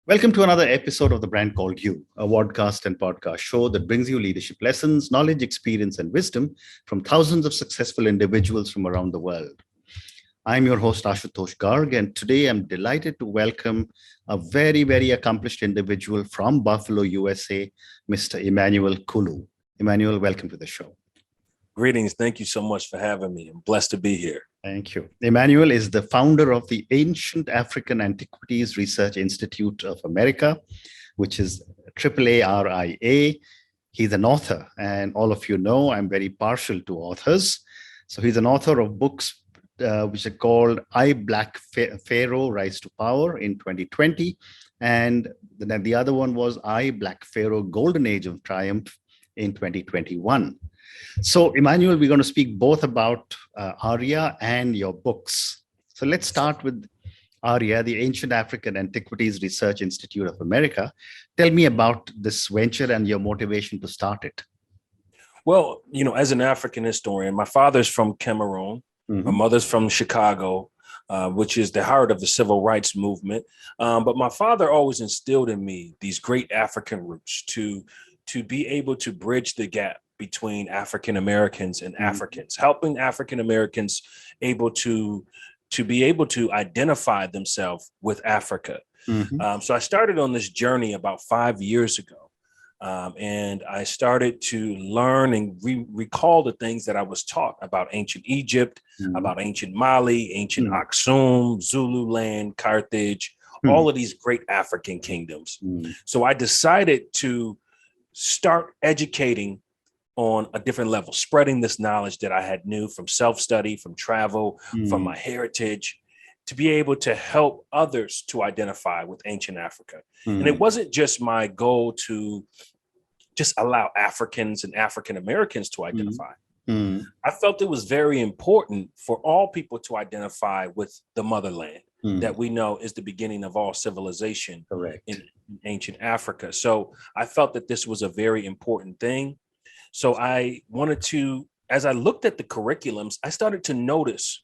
Welcome to another episode of The Brand Called You, a podcast and podcast show that brings you leadership lessons, knowledge, experience, and wisdom from thousands of successful individuals from around the world. I'm your host, Ashutosh Garg, and today I'm delighted to welcome a very accomplished individual from Buffalo, USA, Mr. Emmanuel Kulu. Emmanuel, welcome to the show. Greetings. Thank you so much for having me. I'm blessed to be here. Thank you. Emmanuel is the founder of the Ancient African Antiquities Research Institute of America, which is AAARIA. He's an author, and all of you know I'm very partial to authors. So he's an author of books which are called I, Black Pharaoh, Rise to Power in 2020. And then the other one was I, Black Pharaoh, Golden Age of Triumph in 2021. So, Emmanuel, we're going to speak both about ARIA and your books. So let's start with ARIA, the Ancient African Antiquities Research Institute of America. Tell me about this venture and your motivation to start it. Well, as an African historian, my father's from Cameroon. My mother's from Chicago, which is the heart of the civil rights movement. But my father always instilled in me these great African roots to be able to bridge the gap between African Americans and Africans, helping African Americans to be able to identify themselves with Africa. So I started on this journey about 5 years ago. And I started to learn and recall the things that I was taught about ancient Egypt, about ancient Mali, ancient Aksum, Zululand, Carthage, all of these great African kingdoms. So I decided to start educating on a different level, spreading this knowledge that I had knew from self-study, from travel, from my heritage, to be able to help others to identify with ancient Africa. And it wasn't just my goal to just allow Africans and African Americans to identify. I felt it was very important for all people to identify with the motherland that we know is the beginning of all civilization in ancient Africa. So I felt that this was a very important thing. So I wanted to, as I looked at the curriculums, I started to notice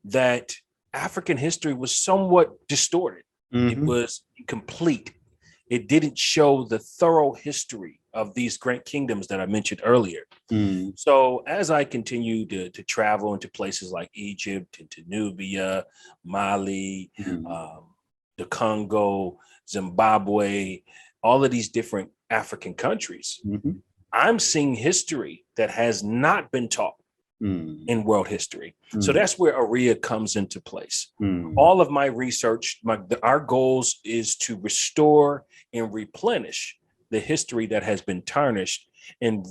that African history was somewhat distorted. It was incomplete. It didn't show the thorough history of these great kingdoms that I mentioned earlier. So as I continued to travel into places like Egypt, into Nubia, Mali, the Congo, Zimbabwe, all of these different African countries, I'm seeing history that has not been taught in world history. So that's where ARIA comes into place. All of my research, our goals is to restore and replenish the history that has been tarnished and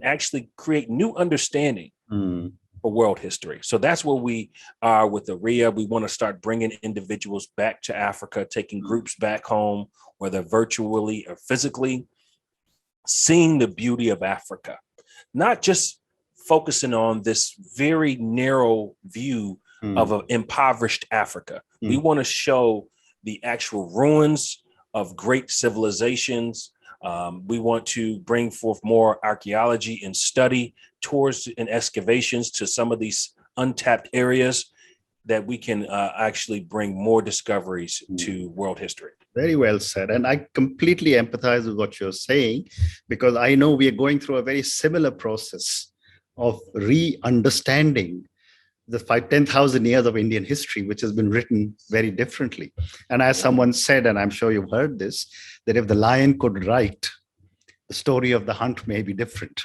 actually create new understanding for world history. So that's where we are with ARIA. We want to start bringing individuals back to Africa, taking groups back home, whether virtually or physically, seeing the beauty of Africa, not just focusing on this very narrow view of an impoverished Africa. We want to show the actual ruins of great civilizations. We want to bring forth more archaeology and study, tours and excavations to some of these untapped areas that we can actually bring more discoveries to world history. Very well said. And I completely empathize with what you're saying, because I know we are going through a very similar process of re-understanding the 10,000 years of Indian history, which has been written very differently. And as someone said, and I'm sure you've heard this, that if the lion could write, the story of the hunt may be different.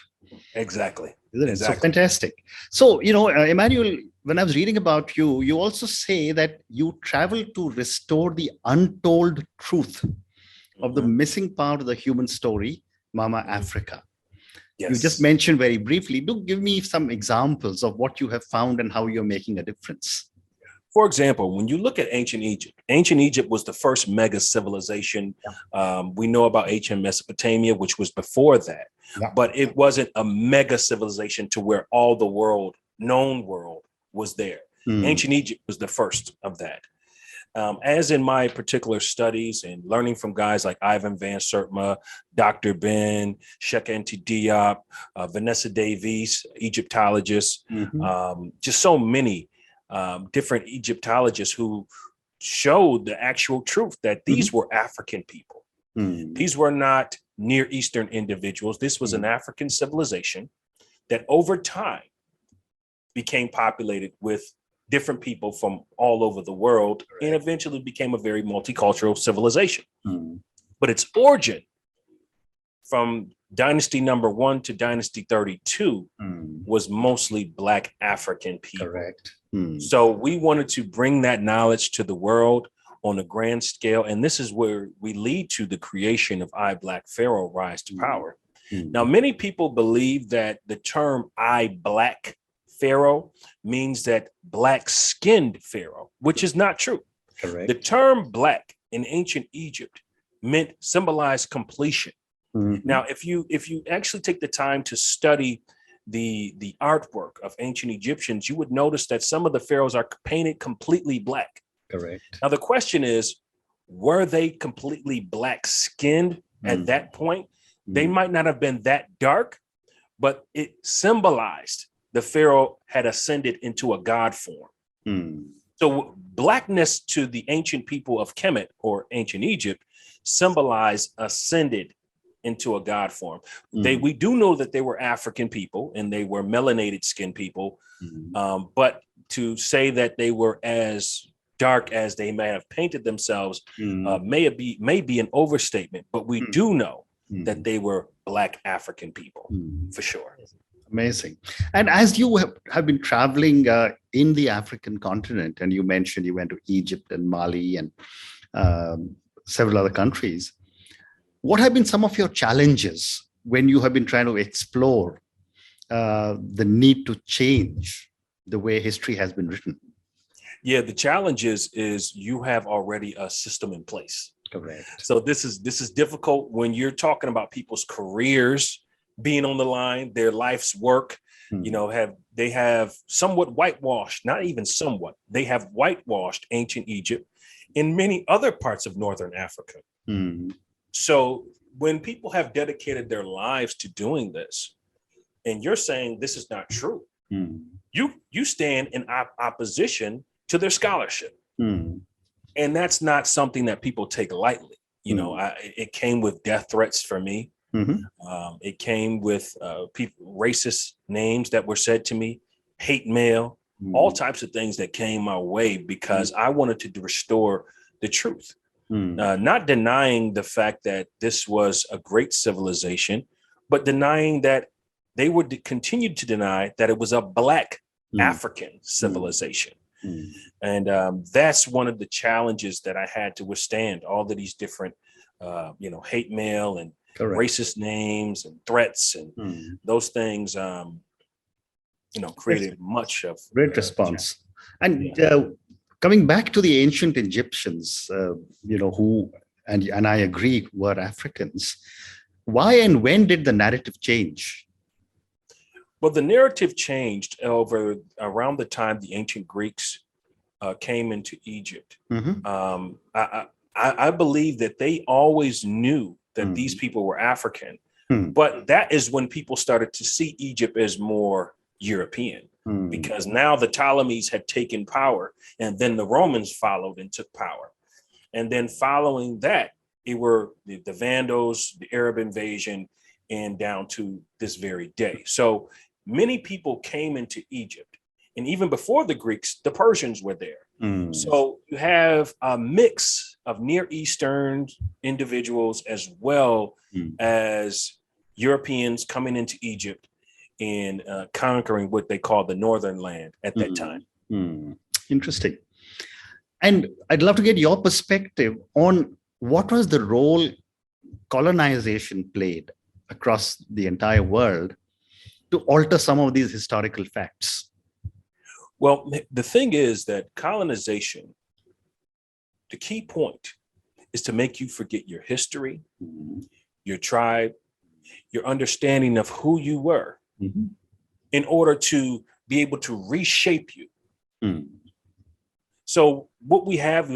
Exactly. Isn't it? So fantastic. So, Emmanuel, when I was reading about you, you also say that you travel to restore the untold truth of the missing part of the human story, Mama Africa. Yes. You just mentioned very briefly. Do give me some examples of what you have found and how you're making a difference. For example, when you look at ancient Egypt was the first mega civilization. We know about ancient Mesopotamia, which was before that, but it wasn't a mega civilization to where all the known world was there. Ancient Egypt was the first of that. As in my particular studies and learning from guys like Ivan Van Sertima, Dr. Ben, Sheikh Anta Diop, Vanessa Davies, Egyptologists, just so many different Egyptologists who showed the actual truth that these were African people. These were not Near Eastern individuals. This was an African civilization that over time became populated with different people from all over the world and eventually became a very multicultural civilization. But its origin from dynasty number 1 to dynasty 32 was mostly Black African people. Correct. So we wanted to bring that knowledge to the world on a grand scale. And this is where we lead to the creation of I, Black Pharaoh, Rise to Power. Now, many people believe that the term I, Black Pharaoh means that black-skinned Pharaoh, which is not true. Correct. The term Black in ancient Egypt symbolized completion. Now, if you actually take the time to study the artwork of ancient Egyptians, you would notice that some of the pharaohs are painted completely black. Correct. Now, the question is, were they completely black-skinned at that point? They might not have been that dark, but it symbolized the pharaoh had ascended into a god form. So blackness to the ancient people of Kemet or ancient Egypt symbolized ascended into a god form. We do know that they were African people and they were melanated skinned people, but to say that they were as dark as they may have painted themselves may be an overstatement, but we do know that they were Black African people for sure. Amazing. And as you have been traveling in the African continent, and you mentioned you went to Egypt and Mali and several other countries, what have been some of your challenges when you have been trying to explore the need to change the way history has been written? Yeah, the challenge is you have already a system in place. Correct. So this is difficult when you're talking about people's careers being on the line, their life's work. They have somewhat whitewashed, not even somewhat, they have whitewashed ancient Egypt in many other parts of Northern Africa. So when people have dedicated their lives to doing this, and you're saying this is not true, you stand in opposition to their scholarship. And that's not something that people take lightly. It came with death threats for me. It came with racist names that were said to me, hate mail, all types of things that came my way because I wanted to restore the truth. Not denying the fact that this was a great civilization, but denying that they would continue to deny that it was a Black African civilization. And that's one of the challenges that I had to withstand, all of these different, hate mail and racist names and threats and those things, created much of great response. And coming back to the ancient Egyptians, who, and I agree, were Africans. Why and when did the narrative change? Well, the narrative changed around the time the ancient Greeks came into Egypt. I believe that they always knew that these people were African, but that is when people started to see Egypt as more European, because now the Ptolemies had taken power, and then the Romans followed and took power. And then following that, it were the Vandals, the Arab invasion, and down to this very day. So many people came into Egypt, and even before the Greeks, the Persians were there. So you have a mix of Near Eastern individuals as well as Europeans coming into Egypt and conquering what they call the Northern Land at that time. Interesting. And I'd love to get your perspective on what was the role colonization played across the entire world to alter some of these historical facts. Well, the thing is that colonization, the key point is to make you forget your history, your tribe, your understanding of who you were in order to be able to reshape you. So what we had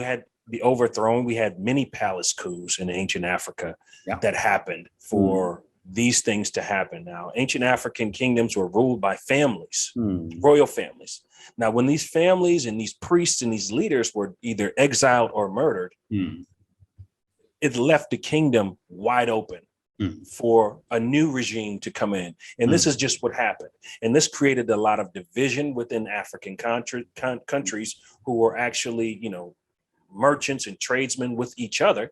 the overthrown, we had many palace coups in ancient Africa that happened for these things to happen. Now, ancient African kingdoms were ruled by families, royal families. Now, when these families and these priests and these leaders were either exiled or murdered, it left the kingdom wide open for a new regime to come in. And this is just what happened. And this created a lot of division within African countries who were actually, you know, merchants and tradesmen with each other.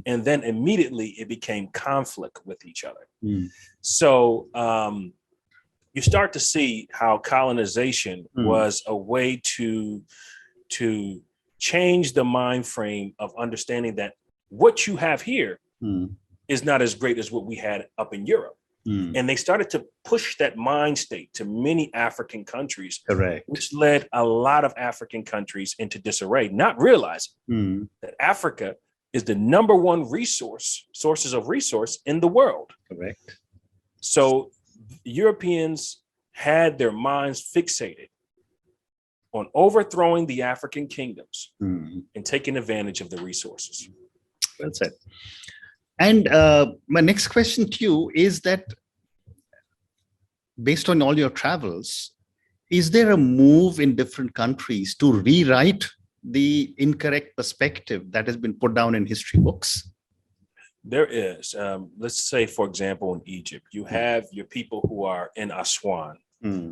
And then immediately it became conflict with each other. So you start to see how colonization was a way to change the mind frame of understanding that what you have here is not as great as what we had up in Europe. And they started to push that mind state to many African countries, which led a lot of African countries into disarray, not realizing that Africa is the number one sources of resource in the world. So Europeans had their minds fixated on overthrowing the African kingdoms and taking advantage of the resources. Well said. And my next question to you is that, based on all your travels, is there a move in different countries to rewrite the incorrect perspective that has been put down in history books? There is. Let's say, for example, in Egypt, you have your people who are in Aswan.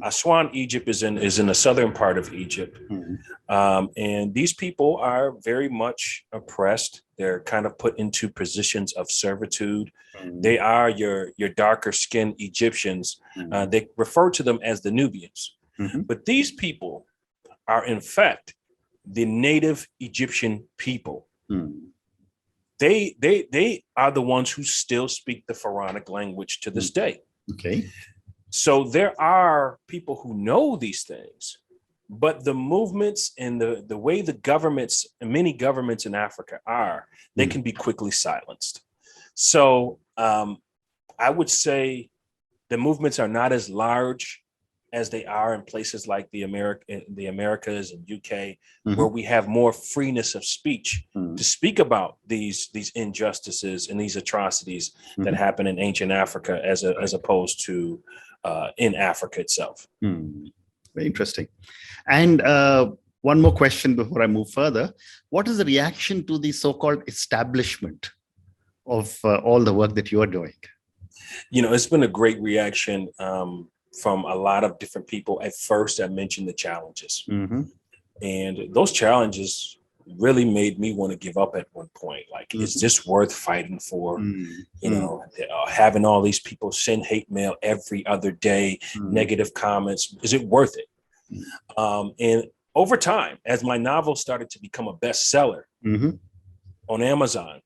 Aswan, Egypt is in the southern part of Egypt. And these people are very much oppressed. They're kind of put into positions of servitude. They are your darker skinned Egyptians. They refer to them as the Nubians. But these people are, in fact, the native Egyptian people. They are the ones who still speak the Pharaonic language to this day. So there are people who know these things, but the movements and the way the governments, and many governments in Africa are, they can be quickly silenced. So I would say the movements are not as large as they are in places like the Americas and UK, where we have more freeness of speech to speak about these injustices and these atrocities that happen in ancient Africa as opposed to in Africa itself. Very interesting. And one more question before I move further. What is the reaction to the so-called establishment of all the work that you are doing? You know, it's been a great reaction from a lot of different people. At first, I mentioned the challenges. And those challenges really made me want to give up at one point. Like, is this worth fighting for? You know, having all these people send hate mail every other day, negative comments, is it worth it? And over time, as my novel started to become a bestseller on Amazon,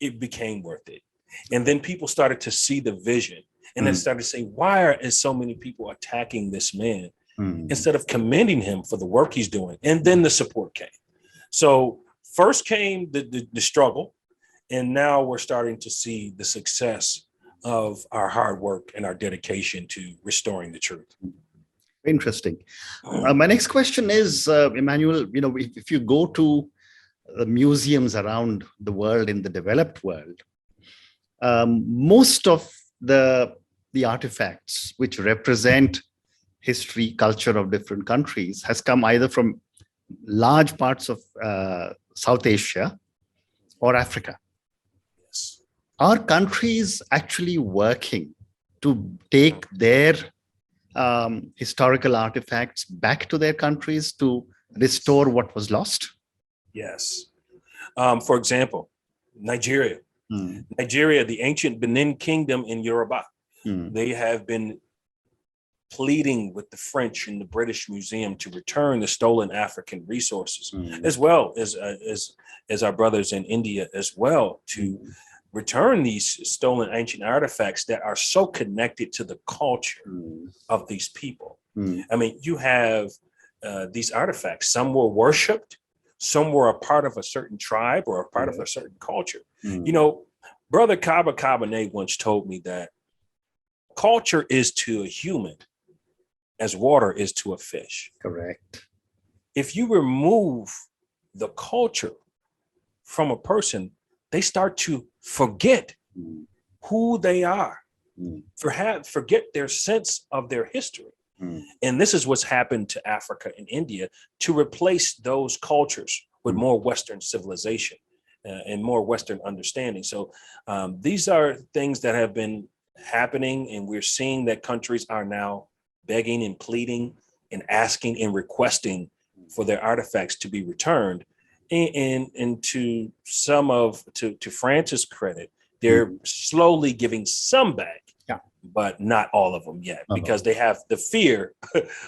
it became worth it. And then people started to see the vision and then started to say, why are so many people attacking this man instead of commending him for the work he's doing? And then the support came. So first came the struggle, and now we're starting to see the success of our hard work and our dedication to restoring the truth. Interesting. My next question is, Emmanuel, you know, if you go to the museums around the world, in the developed world, most of the artifacts which represent history, culture of different countries has come either from large parts of South Asia or Africa. Yes. Are countries actually working to take their historical artifacts back to their countries to restore what was lost? Yes. For example, Nigeria. Nigeria, the ancient Benin Kingdom in Yoruba, they have been pleading with the French and the British Museum to return the stolen African resources, as well as our brothers in India as well, to return these stolen ancient artifacts that are so connected to the culture of these people. I mean, you have these artifacts, some were worshipped, some were a part of a certain tribe or a part of a certain culture. You know, Brother Kaba Kabane once told me that culture is to a human as water is to a fish. Correct. If you remove the culture from a person, they start to forget who they are, Mm. forget their sense of their history. Mm. And this is what's happened to Africa and India to replace those cultures with more Western civilization and more Western understanding. So these are things that have been happening, and we're seeing that countries are now begging and pleading and asking and requesting for their artifacts to be returned. And to to France's credit, they're slowly giving some back, but not all of them yet, because they have the fear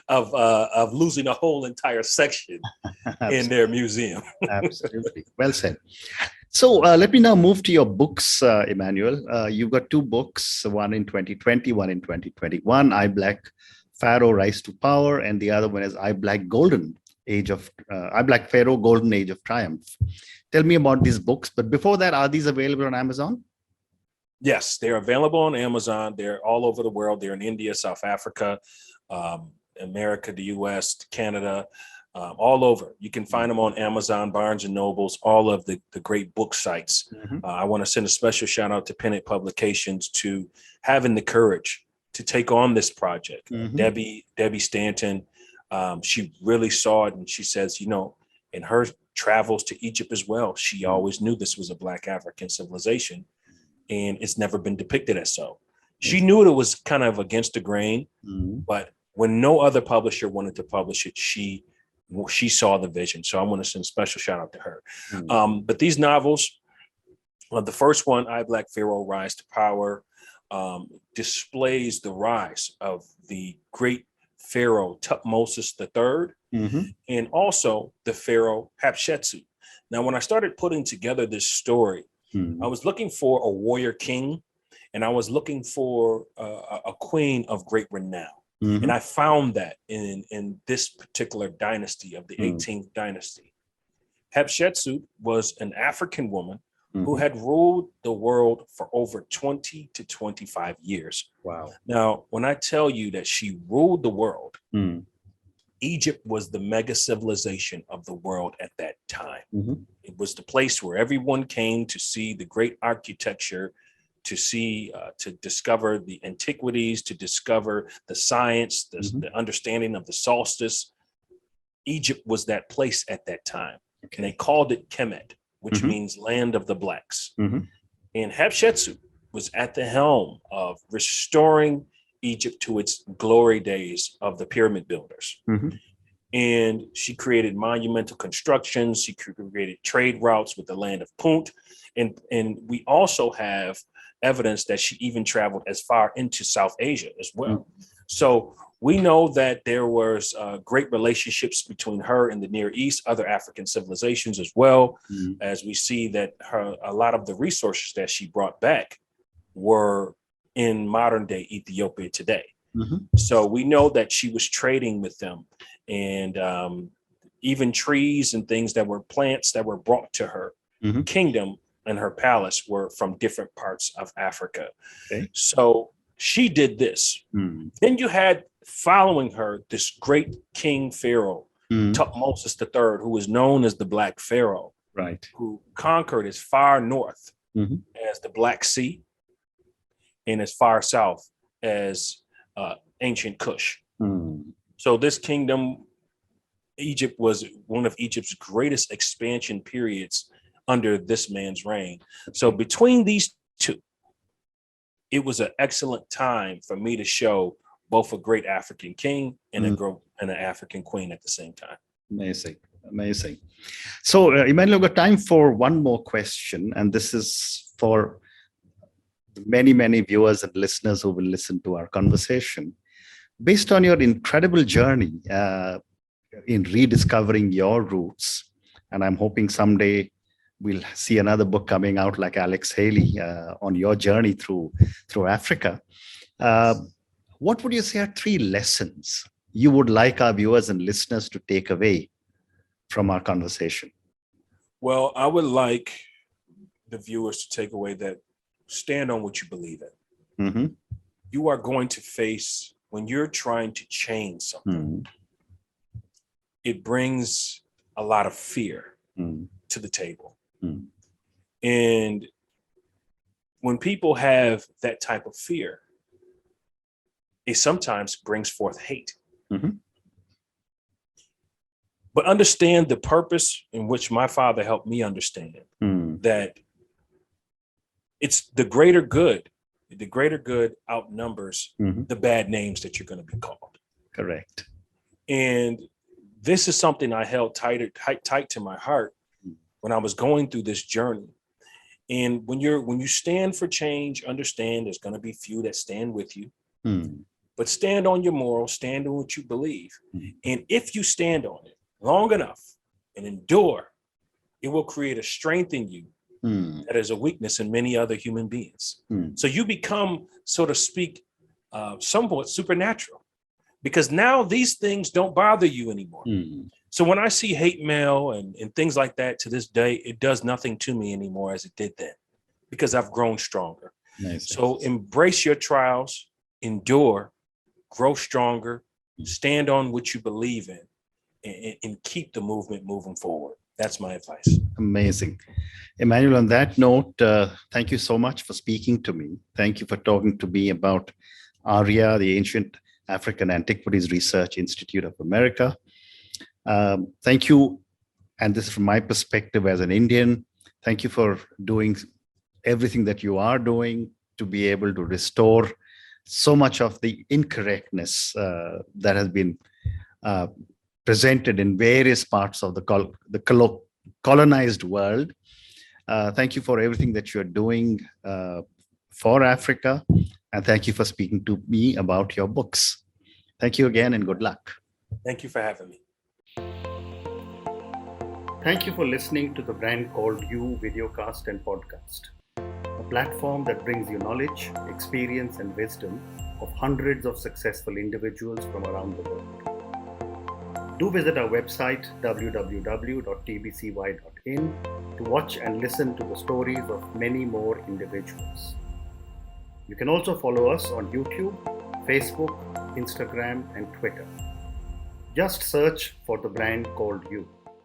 of losing a whole entire section in their museum. Absolutely. Well said. So let me now move to your books, Emmanuel. You've got two books, one in 2020, one in 2021, I Black Pharaoh, Rise to Power, and the other one is I Black Pharaoh, Golden Age of Triumph. Tell me about these books. But before that, are these available on Amazon? Yes, they're available on Amazon. They're all over the world. They're in India, South Africa, America, the US, Canada, all over. You can find them on Amazon, Barnes and Nobles, all of the great book sites. I want to send a special shout out to Pennant Publications to having the courage to take on this project. Debbie Stanton, she really saw it, and she says, in her travels to Egypt as well, she always knew this was a Black African civilization, and it's never been depicted as so. She knew it was kind of against the grain, but when no other publisher wanted to publish it, she saw the vision. So I want to send a special shout out to her. But these novels, the first one, I Black Pharaoh, Rise to Power, displays the rise of the great Pharaoh Tutmosis III, and also the Pharaoh Hatshepsut. Now, when I started putting together this story, I was looking for a warrior king, and I was looking for a queen of great renown. And I found that in this particular dynasty of the 18th dynasty. Hatshepsut was an African woman who had ruled the world for over 20 to 25 years. Wow. Now, when I tell you that she ruled the world, Egypt was the mega civilization of the world at that time. It was the place where everyone came to see the great architecture, to see, to discover the antiquities, to discover the science, the understanding of the solstice. Egypt was that place at that time. And they called it Kemet, which means land of the blacks. And Hatshepsut was at the helm of restoring Egypt to its glory days of the pyramid builders. And she created monumental constructions. She created trade routes with the land of Punt. And we also have evidence that she even traveled as far into South Asia as well. So we know that there was great relationships between her and the Near East, other African civilizations as well, as we see that a lot of the resources that she brought back were in modern day Ethiopia today. So we know that she was trading with them, and even trees and things that were plants that were brought to her kingdom and her palace were from different parts of Africa. So she did this. Then you had following her this great king pharaoh, Tutmosis III, who was known as the Black Pharaoh, who conquered as far north as the Black Sea and as far south as ancient Kush. So this kingdom, Egypt, was one of Egypt's greatest expansion periods under this man's reign. So between these two, it was an excellent time for me to show both a great African king and an African queen at the same time. Amazing, amazing. So Emmanuel, we've got time for one more question, and this is for many viewers and listeners who will listen to our conversation. Based on your incredible journey in rediscovering your roots, and I'm hoping someday we'll see another book coming out like Alex Haley on your journey through Africa. What would you say are 3 lessons you would like our viewers and listeners to take away from our conversation? Well, I would like the viewers to take away that stand on what you believe in. You are going to face, when you're trying to change something, it brings a lot of fear to the table. And when people have that type of fear, it sometimes brings forth hate. Mm-hmm. But understand the purpose in which my father helped me understand that it's the greater good. The greater good outnumbers the bad names that you're going to be called. Correct. And this is something I held tight to my heart when I was going through this journey. And when you stand for change, understand there's going to be few that stand with you. But stand on your morals, stand on what you believe. And if you stand on it long enough and endure, it will create a strength in you that is a weakness in many other human beings. So you become, so to speak, somewhat supernatural, because now these things don't bother you anymore. So when I see hate mail and things like that to this day, it does nothing to me anymore as it did then, because I've grown stronger. Nice. So embrace your trials, endure, grow stronger, stand on what you believe in, and keep the movement moving forward. That's my advice. Amazing. Emmanuel, on that note, thank you so much for speaking to me. Thank you for talking to me about AARIA, the Ancient African Antiquities Research Institute of America. Thank you. And this is from my perspective as an Indian. Thank you for doing everything that you are doing to be able to restore so much of the incorrectness that has been presented in various parts of the colonized world. Thank you for everything that you're doing for Africa. And thank you for speaking to me about your books. Thank you again and good luck. Thank you for having me. Thank you for listening to the Brand Called You videocast and podcast, a platform that brings you knowledge, experience, and wisdom of hundreds of successful individuals from around the world. Do visit our website www.tbcy.in to watch and listen to the stories of many more individuals. You can also follow us on YouTube, Facebook, Instagram, and Twitter. Just search for the Brand Called You.